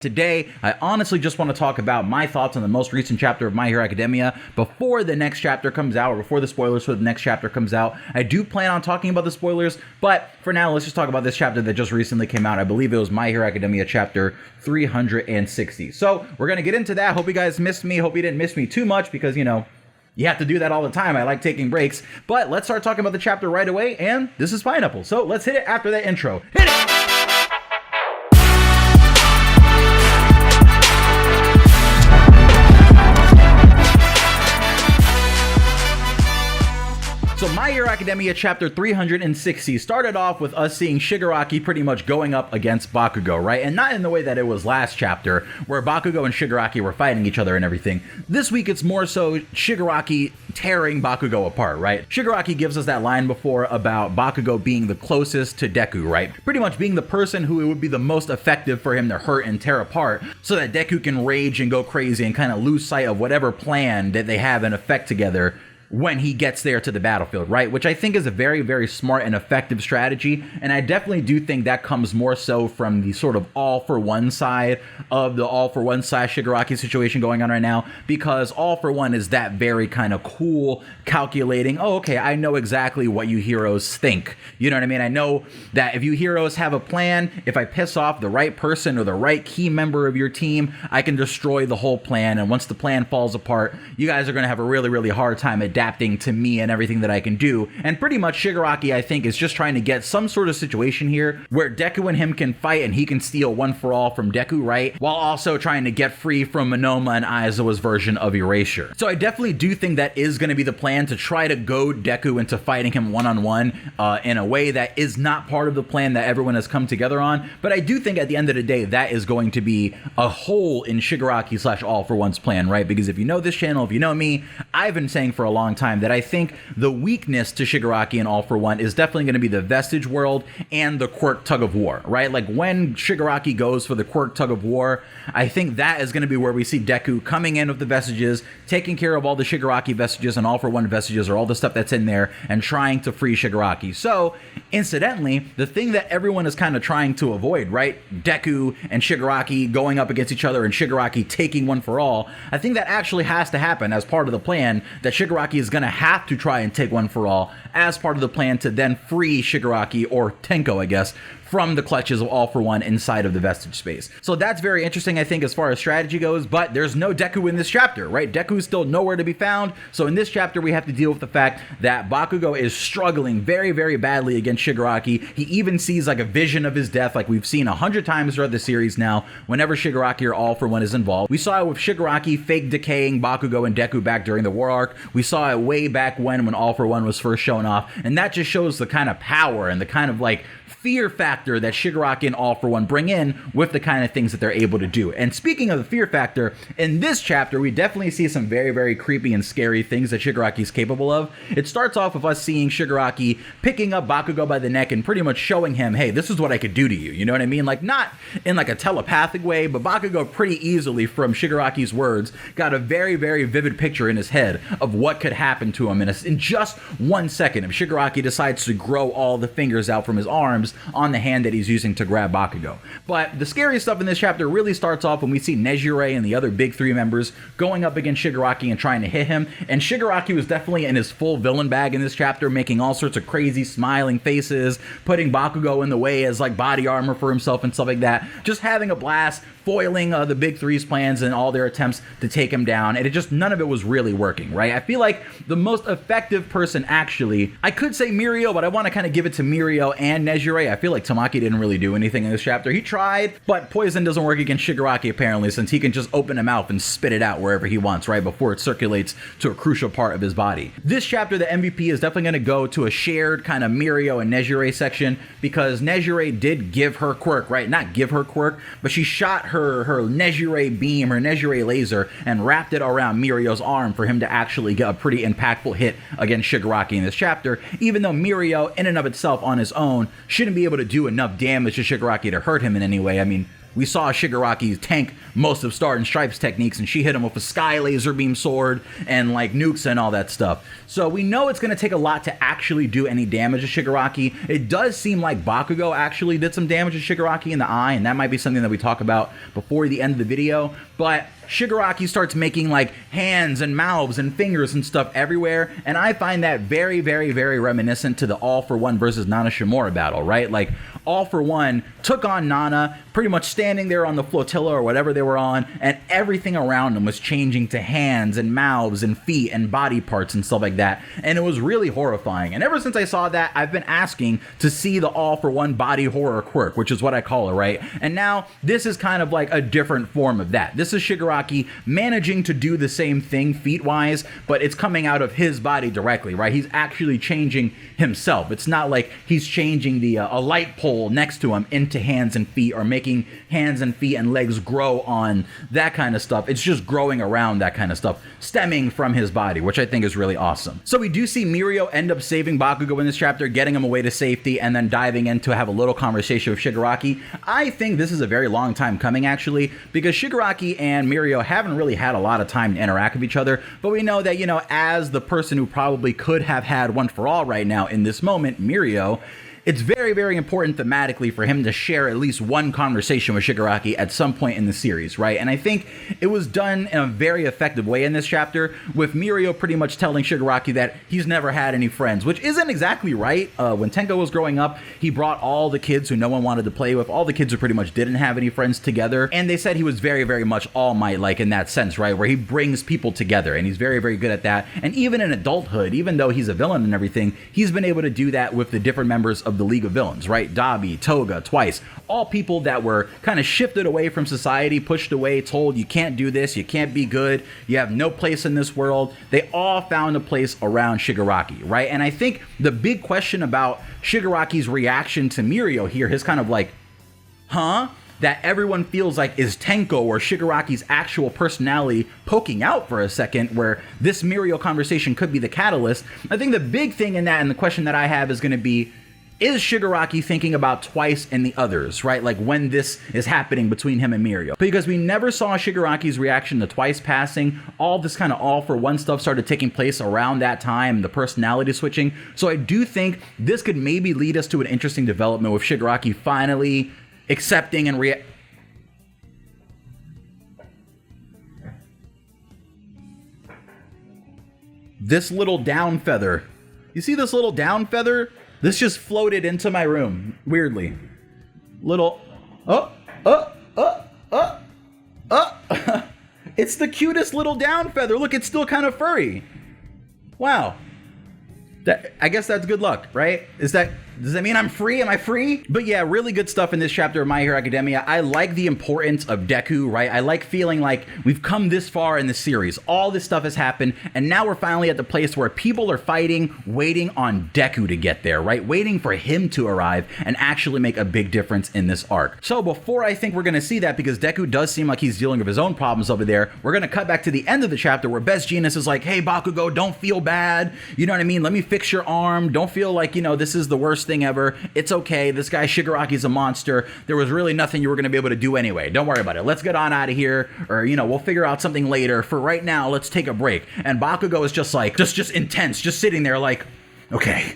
Today, I honestly just want to talk about my thoughts on the most recent chapter of My Hero Academia before the next chapter comes out, or before the spoilers for the next chapter comes out. I do plan on talking about the spoilers, but for now, let's just talk about this chapter that just recently came out. I believe it was My Hero Academia chapter 360. So we're going to get into that. Hope you guys missed me. Hope you didn't miss me too much because, you know, you have to do that all the time. I like taking breaks. But let's start talking about the chapter right away, and this is Pineapple. So let's hit it after that intro. Hit it! So My Hero Academia chapter 360 started off with us seeing Shigaraki pretty much going up against Bakugo, right? And not in the way that it was last chapter, where Bakugo and Shigaraki were fighting each other and everything. This week it's more so Shigaraki tearing Bakugo apart, right? Shigaraki gives us that line before about Bakugo being the closest to Deku, right? Pretty much being the person who it would be the most effective for him to hurt and tear apart so that Deku can rage and go crazy and kind of lose sight of whatever plan that they have in effect together when he gets there to the battlefield, right? Which I think is a very, very smart and effective strategy. And I definitely do think that comes more so from the sort of all-for-one side of the all-for-one slash Shigaraki situation going on right now, because all-for-one is that very kind of cool, calculating, oh, okay, I know exactly what you heroes think. You know what I mean? I know that if you heroes have a plan, if I piss off the right person or the right key member of your team, I can destroy the whole plan. And once the plan falls apart, you guys are going to have a really, really hard time adapting to me and everything that I can do. And pretty much Shigaraki, I think, is just trying to get some sort of situation here where Deku and him can fight and he can steal one for all from Deku, right? While also trying to get free from Monoma and Aizawa's version of erasure. So I definitely do think that is going to be the plan, to try to goad Deku into fighting him one-on-one in a way that is not part of the plan that everyone has come together on. But I do think at the end of the day, that is going to be a hole in Shigaraki slash All For One's plan, right? Because if you know this channel, if you know me, I've been saying for a long time that I think the weakness to Shigaraki and All For One is definitely going to be the Vestige World and the Quirk Tug of War, right? Like when Shigaraki goes for the Quirk Tug of War, I think that is going to be where we see Deku coming in with the Vestiges, taking care of all the Shigaraki Vestiges and All For One Vestiges, or all the stuff that's in there, and trying to free Shigaraki. So, incidentally, the thing that everyone is kind of trying to avoid, right? Deku and Shigaraki going up against each other and Shigaraki taking one for all, I think that actually has to happen as part of the plan, that Shigaraki is going to have to try and take one for all as part of the plan to then free Shigaraki, or Tenko, I guess, from the clutches of All For One inside of the Vestige space. So that's very interesting, I think, as far as strategy goes, but there's no Deku in this chapter, right? Deku is still nowhere to be found. So in this chapter, we have to deal with the fact that Bakugo is struggling very, very badly against Shigaraki. He even sees like a vision of his death, like we've seen 100 times throughout the series now, whenever Shigaraki or All For One is involved. We saw it with Shigaraki fake decaying Bakugo and Deku back during the war arc. We saw it way back when All For One was first shown off, and that just shows the kind of power and the kind of like fear factor that Shigaraki and All For One bring in with the kind of things that they're able to do. And speaking of the fear factor, in this chapter, we definitely see some very, very creepy and scary things that Shigaraki is capable of. It starts off with us seeing Shigaraki picking up Bakugo by the neck and pretty much showing him, hey, this is what I could do to you. You know what I mean? Like, not in like a telepathic way, but Bakugo pretty easily, from Shigaraki's words, got a very, very vivid picture in his head of what could happen to him in just 1 second if Shigaraki decides to grow all the fingers out from his arms on the hand that he's using to grab Bakugo. But the scary stuff in this chapter really starts off when we see Nejire and the other big three members going up against Shigaraki and trying to hit him. And Shigaraki was definitely in his full villain bag in this chapter, making all sorts of crazy smiling faces, putting Bakugo in the way as like body armor for himself and stuff like that. Just having a blast, foiling the big three's plans and all their attempts to take him down. And it just, none of it was really working, right? I feel like the most effective person, actually, I could say Mirio, but I want to kind of give it to Mirio and Nejire. I feel like Tamaki didn't really do anything in this chapter. He tried, but poison doesn't work against Shigaraki apparently, since he can just open a mouth and spit it out wherever he wants, right, before it circulates to a crucial part of his body. This chapter, the MVP is definitely going to go to a shared kind of Mirio and Nejire section, because Nejire did give her quirk, right? Not give her quirk, but she shot her Nejire beam, her Nejire laser, and wrapped it around Mirio's arm for him to actually get a pretty impactful hit against Shigaraki in this chapter, even though Mirio, in and of itself on his own, shouldn't be able to do enough damage to Shigaraki to hurt him in any way. I mean, we saw Shigaraki tank most of Star and Stripe's techniques, and she hit him with a sky laser beam sword and like nukes and all that stuff. So we know it's going to take a lot to actually do any damage to Shigaraki. It does seem like Bakugo actually did some damage to Shigaraki in the eye, and that might be something that we talk about before the end of the video, but Shigaraki starts making like hands and mouths and fingers and stuff everywhere, and I find that very, very, very reminiscent to the All For One versus Nana Shimura battle, right? Like, All For One took on Nana, pretty much standing there on the flotilla or whatever they were on, and everything around them was changing to hands and mouths and feet and body parts and stuff like that, and it was really horrifying. And ever since I saw that, I've been asking to see the All For One body horror quirk, which is what I call it, right? And now this is kind of like a different form of that. This is Shigaraki managing to do the same thing feet-wise, but it's coming out of his body directly, right? He's actually changing himself. It's not like he's changing the a light pole next to him into hands and feet, or making hands and feet and legs grow on that kind of stuff. It's just growing around that kind of stuff, stemming from his body, which I think is really awesome. So we do see Mirio end up saving Bakugo in this chapter, getting him away to safety, and then diving in to have a little conversation with Shigaraki. I think this is a very long time coming, actually, because Shigaraki and Mirio haven't really had a lot of time to interact with each other, but we know that, you know, as the person who probably could have had One For All right now in this moment, Mirio, it's very, very important thematically for him to share at least one conversation with Shigaraki at some point in the series, right? And I think it was done in a very effective way in this chapter, with Mirio pretty much telling Shigaraki that he's never had any friends, which isn't exactly right. When Tenko was growing up, he brought all the kids who no one wanted to play with, all the kids who pretty much didn't have any friends together, and they said he was very, very much All Might, like in that sense, right? Where he brings people together, and he's very, very good at that. And even in adulthood, even though he's a villain and everything, he's been able to do that with the different members of the League of Villains, right? Dabi, Toga, Twice, all people that were kind of shifted away from society, pushed away, told you can't do this, you can't be good, you have no place in this world. They all found a place around Shigaraki, right? And I think the big question about Shigaraki's reaction to Mirio here, his kind of like, huh? That everyone feels like is Tenko or Shigaraki's actual personality poking out for a second, where this Mirio conversation could be the catalyst. I think the big thing in that, and the question that I have, is going to be, is Shigaraki thinking about Twice and the others, right? Like when this is happening between him and Mirio. Because we never saw Shigaraki's reaction to Twice passing. All this kind of All For One stuff started taking place around that time, the personality switching. So I do think this could maybe lead us to an interesting development with Shigaraki finally accepting and this little down feather. You see this little down feather? This just floated into my room, weirdly. Little, It's the cutest little down feather. Look, it's still kind of furry. Wow. I guess that's good luck, right? Does that mean I'm free? Am I free? But yeah, really good stuff in this chapter of My Hero Academia. I like the importance of Deku, right? I like feeling like we've come this far in the series. All this stuff has happened, and now we're finally at the place where people are fighting, waiting on Deku to get there, right? Waiting for him to arrive and actually make a big difference in this arc. So before I think we're going to see that, because Deku does seem like he's dealing with his own problems over there, we're going to cut back to the end of the chapter where Best Jeanist is like, hey, Bakugo, don't feel bad. You know what I mean? Let me fix your arm. Don't feel like, you know, this is the worst thing ever. It's okay. This guy Shigaraki's a monster. There was really nothing you were going to be able to do anyway. Don't worry about it. Let's get on out of here, or, you know, we'll figure out something later. For right now, let's take a break. And Bakugo is just like, just intense, just sitting there like, okay,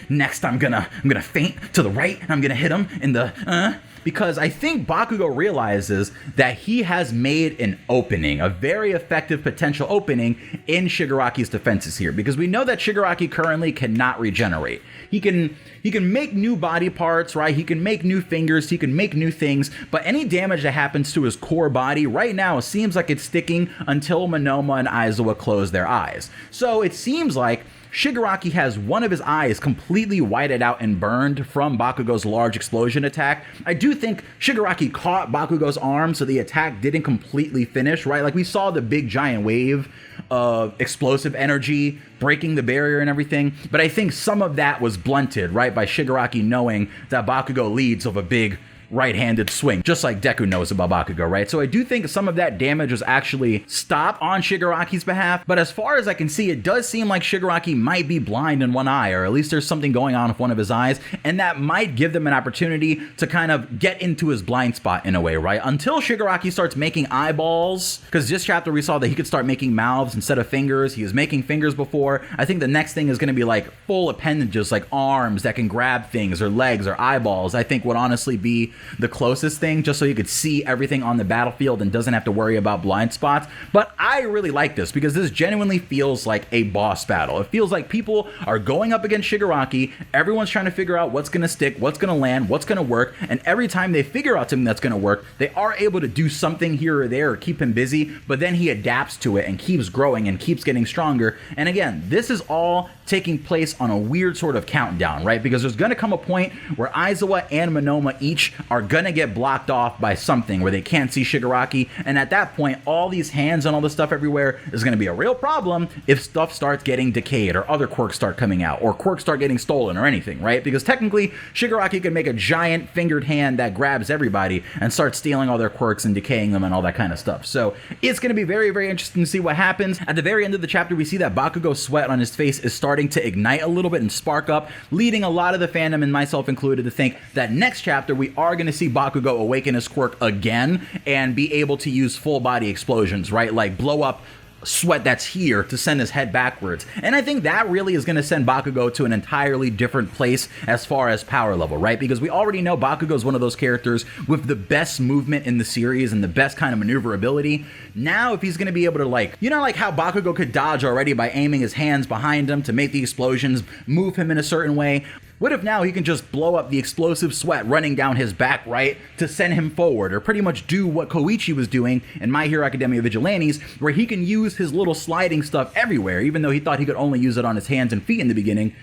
next I'm gonna feint to the right, and I'm gonna hit him in the, because I think Bakugo realizes that he has made an opening, a very effective potential opening in Shigaraki's defenses here, because we know that Shigaraki currently cannot regenerate. He can make new body parts, right? He can make new fingers, he can make new things, but any damage that happens to his core body right now seems like it's sticking until Monoma and Aizawa close their eyes. So it seems like Shigaraki has one of his eyes completely whited out and burned from Bakugo's large explosion attack. I do think Shigaraki caught Bakugo's arm, so the attack didn't completely finish, right? Like we saw the big giant wave of explosive energy breaking the barrier and everything, but I think some of that was blunted, right, by Shigaraki knowing that Bakugo leads with a big right-handed swing, just like Deku knows about Bakugo, right? So I do think some of that damage was actually stopped on Shigaraki's behalf, but as far as I can see, it does seem like Shigaraki might be blind in one eye, or at least there's something going on with one of his eyes, and that might give them an opportunity to kind of get into his blind spot in a way, right? Until Shigaraki starts making eyeballs, because this chapter we saw that he could start making mouths instead of fingers. He was making fingers before. I think the next thing is going to be like full appendages, like arms that can grab things, or legs, or eyeballs. I think would honestly be the closest thing, just so you could see everything on the battlefield and doesn't have to worry about blind spots. But I really like this because this genuinely feels like a boss battle. It feels like people are going up against Shigaraki. Everyone's trying to figure out what's going to stick, what's going to land, what's going to work. And every time they figure out something that's going to work, they are able to do something here or there or keep him busy. But then he adapts to it and keeps growing and keeps getting stronger. And again, this is all taking place on a weird sort of countdown, right? Because there's going to come a point where Aizawa and Monoma each are going to get blocked off by something where they can't see Shigaraki. And at that point, all these hands and all this stuff everywhere is going to be a real problem if stuff starts getting decayed, or other quirks start coming out, or quirks start getting stolen, or anything, right? Because technically, Shigaraki can make a giant fingered hand that grabs everybody and starts stealing all their quirks and decaying them and all that kind of stuff. So it's going to be very, very interesting to see what happens. At the very end of the chapter, we see that Bakugo's sweat on his face is starting to ignite a little bit and spark up, leading a lot of the fandom, and myself included, to think that next chapter we are going to see Bakugo awaken his quirk again and be able to use full body explosions, right? Like blow up sweat that's here to send his head backwards. And I think that really is going to send Bakugo to an entirely different place as far as power level, right? Because we already know Bakugo is one of those characters with the best movement in the series and the best kind of maneuverability. Now, if he's going to be able to, like, you know, like how Bakugo could dodge already by aiming his hands behind him to make the explosions move him in a certain way, what if now he can just blow up the explosive sweat running down his back, right, to send him forward, or pretty much do what Koichi was doing in My Hero Academia Vigilantes, where he can use his little sliding stuff everywhere, even though he thought he could only use it on his hands and feet in the beginning.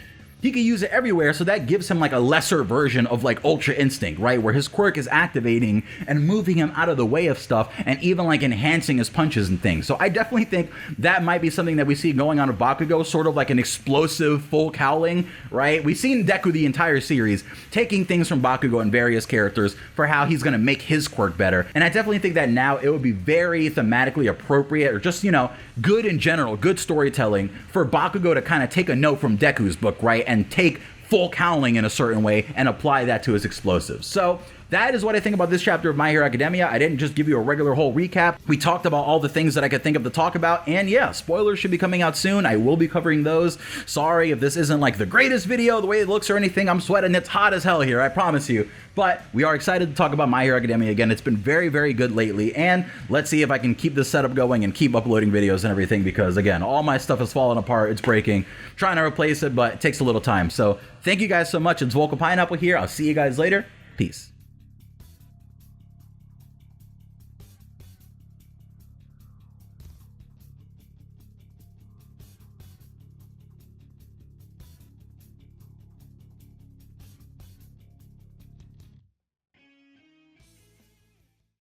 He can use it everywhere, so that gives him like a lesser version of like Ultra Instinct, right? Where his quirk is activating and moving him out of the way of stuff, and even like enhancing his punches and things. So I definitely think that might be something that we see going on with Bakugo, sort of like an explosive full cowling, right? We've seen Deku the entire series taking things from Bakugo and various characters for how he's going to make his quirk better. And I definitely think that now it would be very thematically appropriate, or just, you know, good in general, good storytelling for Bakugo to kind of take a note from Deku's book, right? And take full cowling in a certain way and apply that to his explosives. So that is what I think about this chapter of My Hero Academia. I didn't just give you a regular whole recap. We talked about all the things that I could think of to talk about, and yeah, spoilers should be coming out soon. I will be covering those. Sorry if this isn't like the greatest video, the way it looks or anything. I'm sweating. It's hot as hell here, I promise you. But we are excited to talk about My Hero Academia again. It's been very, very good lately, and let's see if I can keep this setup going and keep uploading videos and everything, because again, all my stuff is falling apart. It's breaking. I'm trying to replace it, but it takes a little time. So thank you guys so much. It's Vocal Pineapple here. I'll see you guys later. Peace.